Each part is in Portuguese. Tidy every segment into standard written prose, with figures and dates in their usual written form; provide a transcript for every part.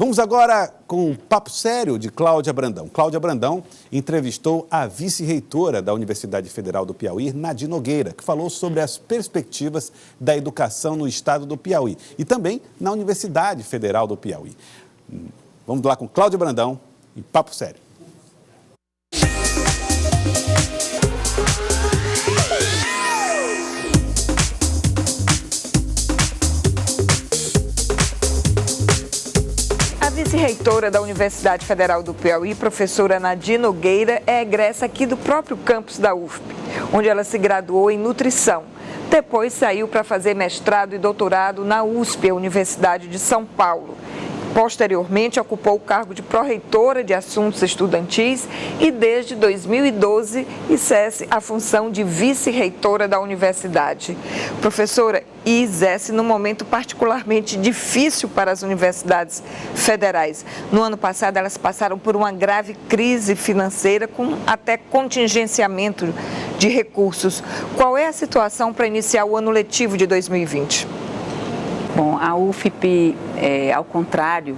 Vamos agora com um papo sério de Cláudia Brandão. Cláudia Brandão entrevistou a vice-reitora da Universidade Federal do Piauí, Nadir Nogueira, que falou sobre as perspectivas da educação no estado do Piauí e também na Universidade Federal do Piauí. Vamos lá com Cláudia Brandão e papo sério. A vice-reitora da Universidade Federal do Piauí, professora Nadir Nogueira, é egressa aqui do próprio campus da UFP, onde ela se graduou em nutrição. Depois saiu para fazer mestrado e doutorado na USP, a Universidade de São Paulo. Posteriormente, ocupou o cargo de pró-reitora de assuntos estudantis e, desde 2012, exerce a função de vice-reitora da universidade. Professora, e exerce num momento particularmente difícil para as universidades federais. No ano passado, elas passaram por uma grave crise financeira com até contingenciamento de recursos. Qual é a situação para iniciar o ano letivo de 2020? Bom, a UFP, ao contrário,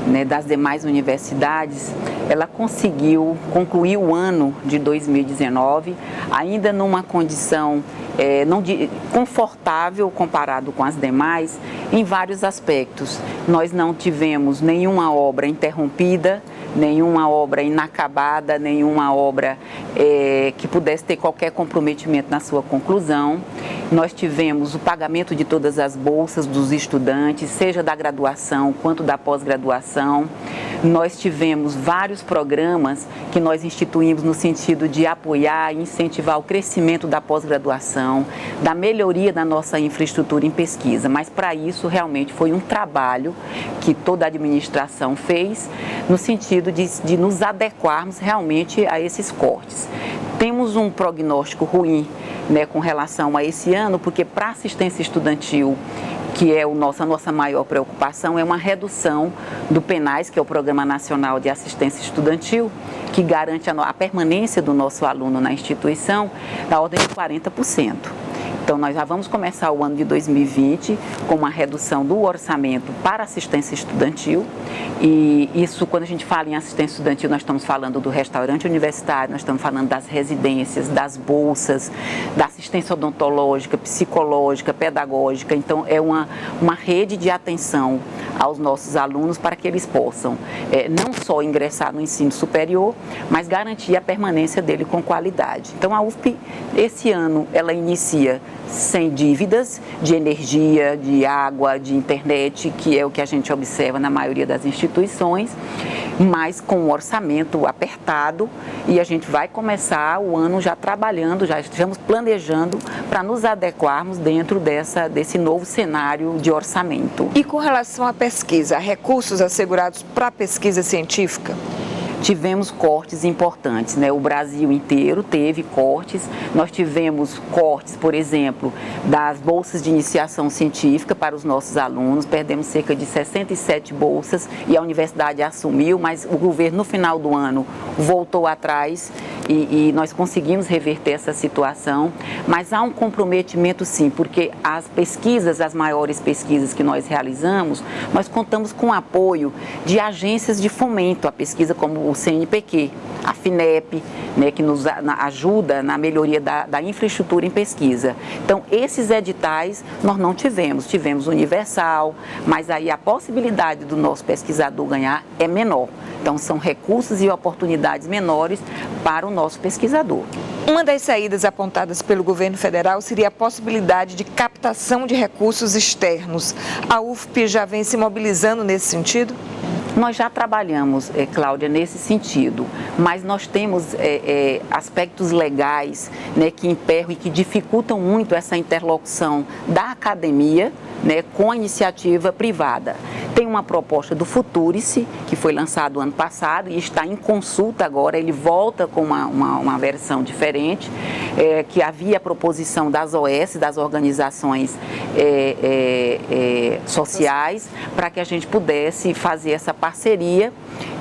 né, das demais universidades, ela conseguiu concluir o ano de 2019 ainda numa condição confortável comparado com as demais em vários aspectos. Nós não tivemos nenhuma obra interrompida, nenhuma obra inacabada, nenhuma obra que pudesse ter qualquer comprometimento na sua conclusão. Nós tivemos o pagamento de todas as bolsas dos estudantes, seja da graduação quanto da pós-graduação. Nós tivemos vários programas que nós instituímos no sentido de apoiar e incentivar o crescimento da pós-graduação, da melhoria da nossa infraestrutura em pesquisa. Mas para isso realmente foi um trabalho que toda a administração fez no sentido de nos adequarmos realmente a esses cortes. Temos um prognóstico ruim, né, com relação a esse ano, porque para a assistência estudantil, que é a nossa maior preocupação, é uma redução do PNAES, que é o Programa Nacional de Assistência Estudantil, que garante a permanência do nosso aluno na instituição, da ordem de 40%. Então, nós já vamos começar o ano de 2020 com uma redução do orçamento para assistência estudantil. E isso, quando a gente fala em assistência estudantil, nós estamos falando do restaurante universitário, nós estamos falando das residências, das bolsas, da assistência odontológica, psicológica, pedagógica. Então, é uma rede de atenção aos nossos alunos para que eles possam não só ingressar no ensino superior, mas garantir a permanência dele com qualidade. Então, a UFP, esse ano, ela inicia sem dívidas de energia, de água, de internet, que é o que a gente observa na maioria das instituições, mas com um orçamento apertado, e a gente vai começar o ano já trabalhando, já estamos planejando para nos adequarmos dentro desse novo cenário de orçamento. E com relação à pesquisa, recursos assegurados para a pesquisa científica? Tivemos cortes importantes, né? O Brasil inteiro teve cortes. Nós tivemos cortes, por exemplo, das bolsas de iniciação científica para os nossos alunos. Perdemos cerca de 67 bolsas e a universidade assumiu, mas o governo, no final do ano, voltou atrás e nós conseguimos reverter essa situação. Mas há um comprometimento, sim, porque as pesquisas, as maiores pesquisas que nós realizamos, nós contamos com o apoio de agências de fomento à pesquisa, como o CNPq, a FINEP, né, que nos ajuda na melhoria da infraestrutura em pesquisa. Então, esses editais nós não tivemos. Tivemos universal, mas aí a possibilidade do nosso pesquisador ganhar é menor. Então, são recursos e oportunidades menores para o nosso pesquisador. Uma das saídas apontadas pelo governo federal seria a possibilidade de captação de recursos externos. A UFP já vem se mobilizando nesse sentido? Nós já trabalhamos, Cláudia, nesse sentido, mas nós temos aspectos legais, né, que emperram e que dificultam muito essa interlocução da academia, né, com a iniciativa privada. Tem uma proposta do Futurice, que foi lançado ano passado e está em consulta agora, ele volta com uma versão diferente, que havia a proposição das OS, das organizações sociais, para que a gente pudesse fazer essa parceria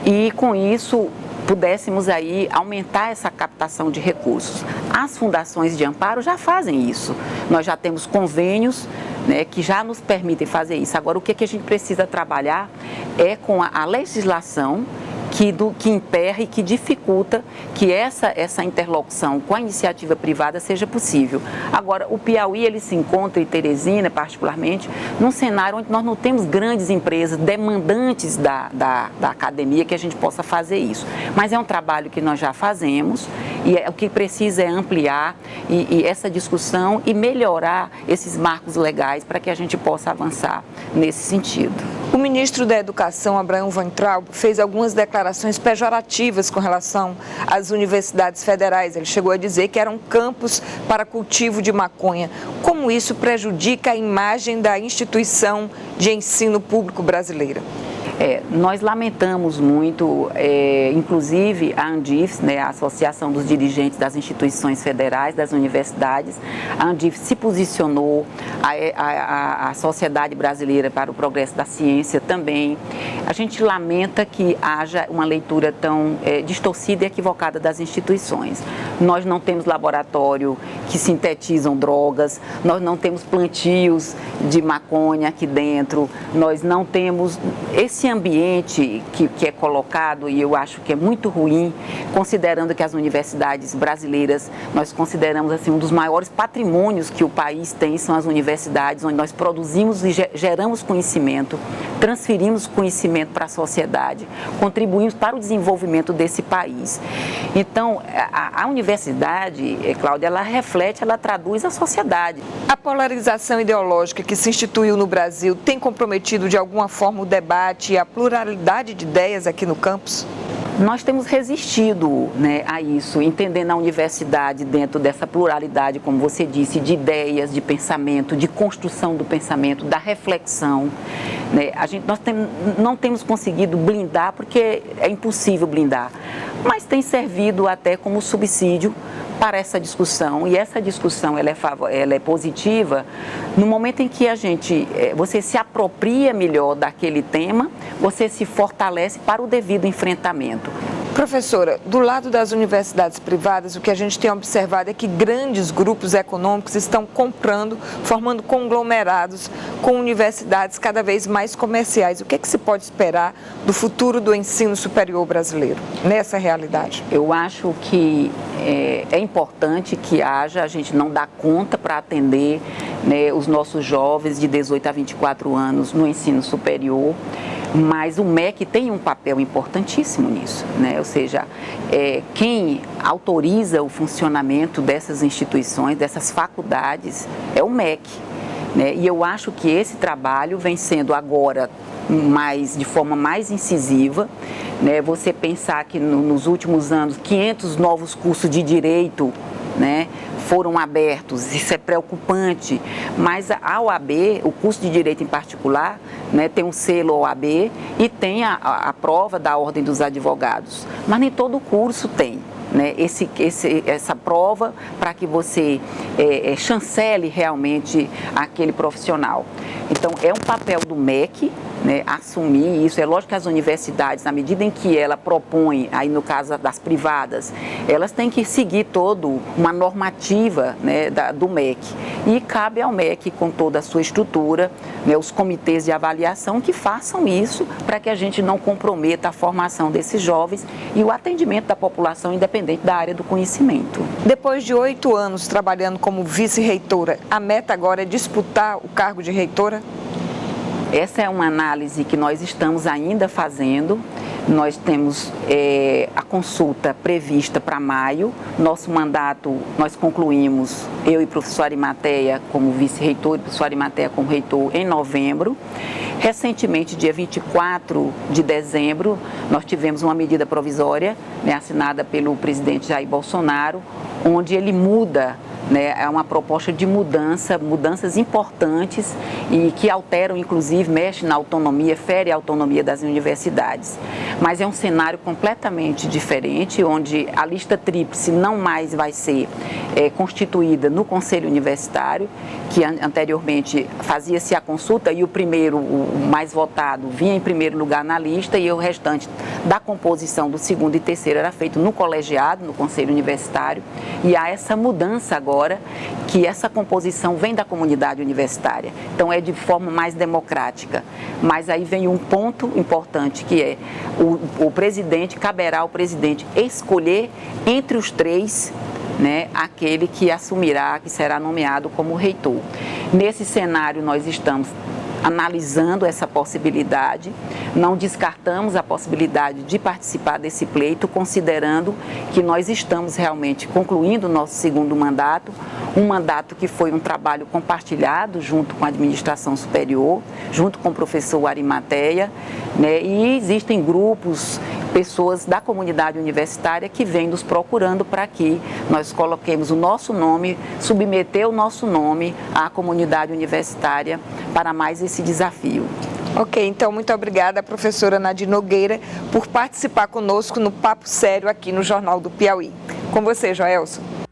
e, com isso, pudéssemos aí aumentar essa captação de recursos. As fundações de amparo já fazem isso. Nós já temos convênios né, que já nos permitem fazer isso. Agora, o que a gente precisa trabalhar é com a legislação que emperra e que dificulta que essa interlocução com a iniciativa privada seja possível. Agora, o Piauí, ele se encontra, e Teresina particularmente, num cenário onde nós não temos grandes empresas demandantes da academia que a gente possa fazer isso. Mas é um trabalho que nós já fazemos e o que precisa é ampliar e essa discussão e melhorar esses marcos legais para que a gente possa avançar nesse sentido. O ministro da Educação, Abraham Weintraub, fez algumas declarações pejorativas com relação às universidades federais. Ele chegou a dizer que eram campos para cultivo de maconha. Como isso prejudica a imagem da instituição de ensino público brasileira? Nós lamentamos muito, inclusive a ANDIF, né, a Associação dos Dirigentes das Instituições Federais, das Universidades, a ANDIF se posicionou, a Sociedade Brasileira para o Progresso da Ciência também. A gente lamenta que haja uma leitura tão distorcida e equivocada das instituições. Nós não temos laboratório que sintetizam drogas, nós não temos plantios de maconha aqui dentro, nós não temos esse ambiente que é colocado, e eu acho que é muito ruim, considerando que as universidades brasileiras, nós consideramos assim, um dos maiores patrimônios que o país tem são as universidades, onde nós produzimos e geramos conhecimento, transferimos conhecimento para a sociedade, contribuímos para o desenvolvimento desse país. Então, a universidade, Cláudia, ela reflete, ela traduz a sociedade. A polarização ideológica que se instituiu no Brasil tem comprometido de alguma forma o debate e a pluralidade de ideias aqui no campus? Nós temos resistido, né, a isso, entendendo a universidade dentro dessa pluralidade, como você disse, de ideias, de pensamento, de construção do pensamento, da reflexão. Né? Nós não temos conseguido blindar, porque é impossível blindar, mas tem servido até como subsídio para essa discussão, e essa discussão ela é positiva no momento em que você se apropria melhor daquele tema, você se fortalece para o devido enfrentamento. Professora, do lado das universidades privadas, o que a gente tem observado é que grandes grupos econômicos estão comprando, formando conglomerados com universidades cada vez mais comerciais. O que é que se pode esperar do futuro do ensino superior brasileiro nessa realidade? Eu acho que é importante que a gente não dá conta para atender, né, os nossos jovens de 18 a 24 anos no ensino superior. Mas o MEC tem um papel importantíssimo nisso, né? Ou seja, quem autoriza o funcionamento dessas instituições, dessas faculdades, é o MEC, né? E eu acho que esse trabalho vem sendo agora de forma mais incisiva, né? Você pensar que nos últimos anos 500 novos cursos de direito, né, foram abertos, isso é preocupante, mas a OAB, o curso de Direito em particular, né, tem um selo OAB e tem a prova da Ordem dos Advogados, mas nem todo curso tem, né, essa prova para que você chancele realmente aquele profissional. Então, é um papel do MEC, né, assumir isso. É lógico que as universidades, na medida em que ela propõe, aí no caso das privadas, elas têm que seguir toda uma normativa, né, do MEC. E cabe ao MEC, com toda a sua estrutura, né, os comitês de avaliação, que façam isso para que a gente não comprometa a formação desses jovens e o atendimento da população independente da área do conhecimento. Depois de 8 anos trabalhando como vice-reitora, a meta agora é disputar o cargo de reitora? Essa é uma análise que nós estamos ainda fazendo. Nós temos a consulta prevista para maio. Nosso mandato, nós concluímos, eu e o professor Arimateia como vice-reitor e o professor Arimateia como reitor, em novembro. Recentemente, dia 24 de dezembro, nós tivemos uma medida provisória, né, assinada pelo presidente Jair Bolsonaro, onde ele muda, né, é uma proposta de mudanças importantes e que alteram, inclusive, mexe na autonomia, fere a autonomia das universidades. Mas é um cenário completamente diferente, onde a lista tríplice não mais vai ser constituída no Conselho Universitário, que anteriormente fazia-se a consulta e o mais votado, vinha em primeiro lugar na lista e o restante da composição do segundo e terceiro era feito no colegiado, no Conselho Universitário. E há essa mudança agora, que essa composição vem da comunidade universitária. Então é de forma mais democrática. Mas aí vem um ponto importante, que é o presidente, caberá ao presidente escolher entre os três, né, aquele que assumirá, que será nomeado como reitor. Nesse cenário nós estamos analisando essa possibilidade, não descartamos a possibilidade de participar desse pleito, considerando que nós estamos realmente concluindo o nosso segundo mandato, um mandato que foi um trabalho compartilhado junto com a administração superior, junto com o professor Arimateia, né, e existem grupos, pessoas da comunidade universitária que vêm nos procurando para que nós coloquemos o nosso nome, submeter o nosso nome à comunidade universitária para mais esse desafio. Ok, então muito obrigada, professora Nadine Nogueira, por participar conosco no Papo Sério aqui no Jornal do Piauí. Com você, Joelson.